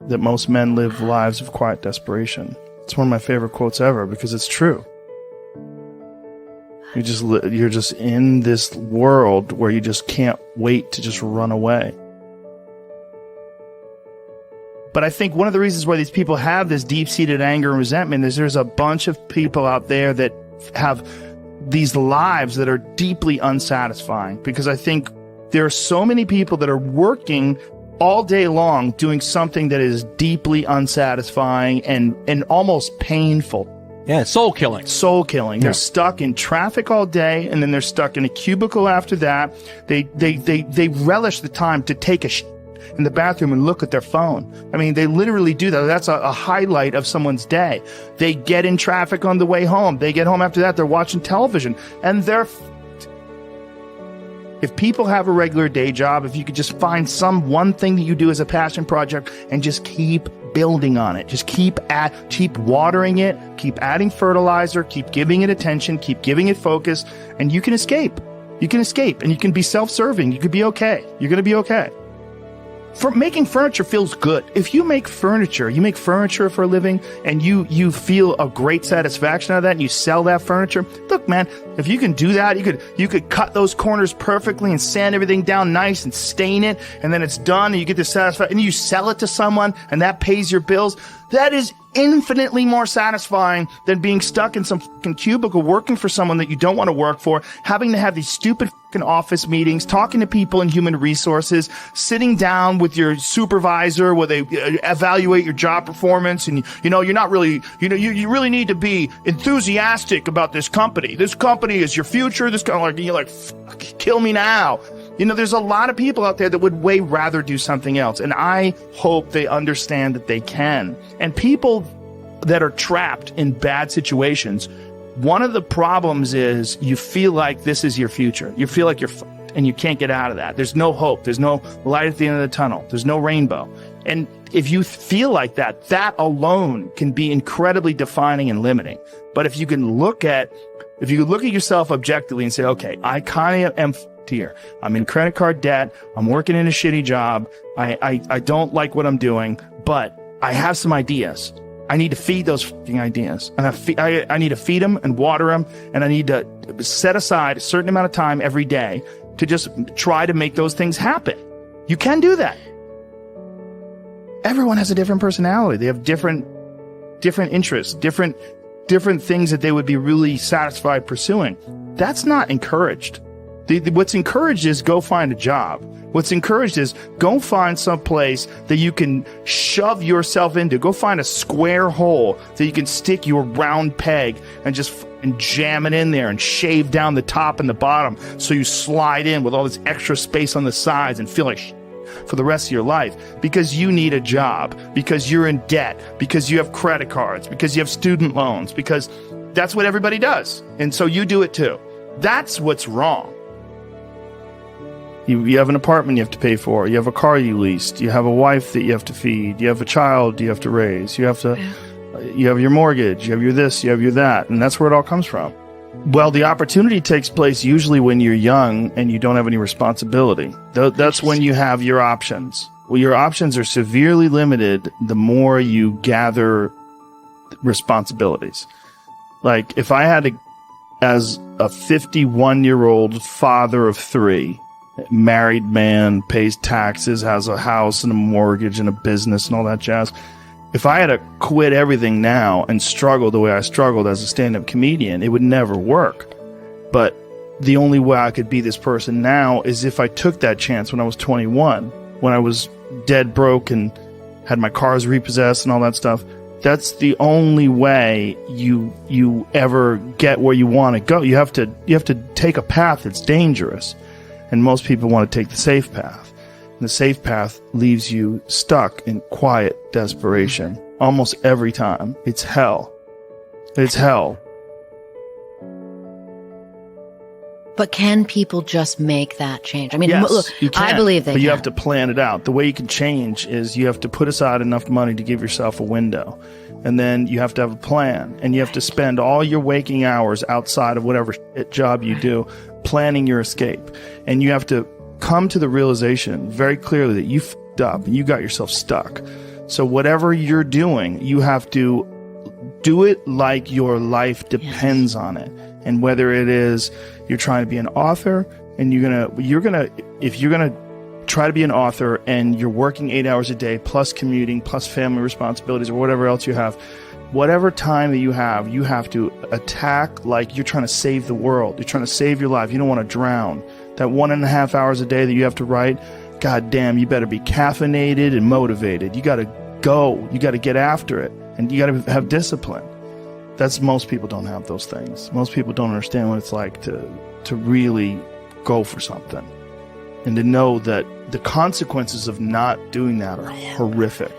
that most men live lives of quiet desperation. It's one of my favorite quotes ever because it's true. You're just in this world where you just can't wait to just run away. But I think one of the reasons why these people have this deep-seated anger and resentment is there's a bunch of people out there that have these lives that are deeply unsatisfying, because I think there are so many people that are working all day long doing something that is deeply unsatisfying and almost painful. Yeah, soul killing. Soul killing. Yeah. They're stuck in traffic all day, and then they're stuck in a cubicle after that. They relish the time to take a in the bathroom and look at their phone. I mean, they literally do that. That's a highlight of someone's day. They get in traffic on the way home. They get home after that. They're watching television, and they're if people have a regular day job, if you could just find some one thing that you do as a passion project and just keep building on it, just keep watering it, keep adding fertilizer, keep giving it attention, keep giving it focus, and you can escape. You can escape, and you can be self-serving. You could be okay. You're going to be okay. Making furniture feels good. If you make furniture for a living, and you feel a great satisfaction out of that, and you sell that furniture, look, man, if you can do that, you could cut those corners perfectly and sand everything down nice and stain it, and then it's done, and you get the satisfaction, and you sell it to someone, and that pays your bills. That is infinitely more satisfying than being stuck in some fucking cubicle working for someone that you don't want to work for, having to have these stupid fucking office meetings, talking to people in human resources, sitting down with your supervisor where they evaluate your job performance, and you're not really, you really need to be enthusiastic about this company. This company is your future. This kind of you're like, fuck, kill me now. There's a lot of people out there that would way rather do something else. And I hope they understand that they can. And people that are trapped in bad situations, one of the problems is you feel like this is your future. You feel like you're fucked and you can't get out of that. There's no hope. There's no light at the end of the tunnel. There's no rainbow. And if you feel like that, that alone can be incredibly defining and limiting. But if you can look at yourself objectively and say, okay, I kind of am here. I'm in credit card debt. I'm working in a shitty job. I don't like what I'm doing, but I have some ideas. I need to feed those fucking ideas. And I need to feed them and water them. And I need to set aside a certain amount of time every day to just try to make those things happen. You can do that. Everyone has a different personality. They have different interests, different things that they would be really satisfied pursuing. That's not encouraged. What's encouraged is go find a job. What's encouraged is go find some place that you can shove yourself into. Go find a square hole that you can stick your round peg and just jam it in there and shave down the top and the bottom so you slide in with all this extra space on the sides and feel like for the rest of your life, because you need a job, because you're in debt, because you have credit cards, because you have student loans, because that's what everybody does. And so you do it too. That's what's wrong. You have an apartment you have to pay for. You have a car you leased. You have a wife that you have to feed. You have a child you have to raise. You have your mortgage. You have your this. You have your that. And that's where it all comes from. Well, the opportunity takes place usually when you're young and you don't have any responsibility. That's when you have your options. Well, your options are severely limited the more you gather responsibilities. Like if I had to, as a 51-year-old father of 3, married man, pays taxes, has a house and a mortgage and a business and all that jazz. If I had to quit everything now and struggle the way I struggled as a stand-up comedian, it would never work. But the only way I could be this person now is if I took that chance when I was 21, when I was dead broke and had my cars repossessed and all that stuff. That's the only way you ever get where you want to go. You have to take a path that's dangerous. And most people want to take the safe path. And the safe path leaves you stuck in quiet desperation. Almost every time. It's hell. It's hell. But can people just make that change? I mean, yes, look, you can, I believe they but you can. have to plan it out. The way you can change is you have to put aside enough money to give yourself a window. And then you have to have a plan. And you have to spend all your waking hours outside of whatever job you do planning your escape. And you have to come to the realization very clearly that you f***ed up and you got yourself stuck. So whatever you're doing, you have to do it like your life depends on it. And whether it is you're trying to be an author and if you're gonna try to be an author and you're working 8 hours a day plus commuting plus family responsibilities or whatever else you have, whatever time that you have to attack like you're trying to save the world. You're trying to save your life. You don't want to drown. That 1.5 hours a day that you have to write, God damn, you better be caffeinated and motivated. You got to go. You got to get after it. And you got to have discipline. Most people don't have those things. Most people don't understand what it's like to really go for something. And to know that the consequences of not doing that are horrific.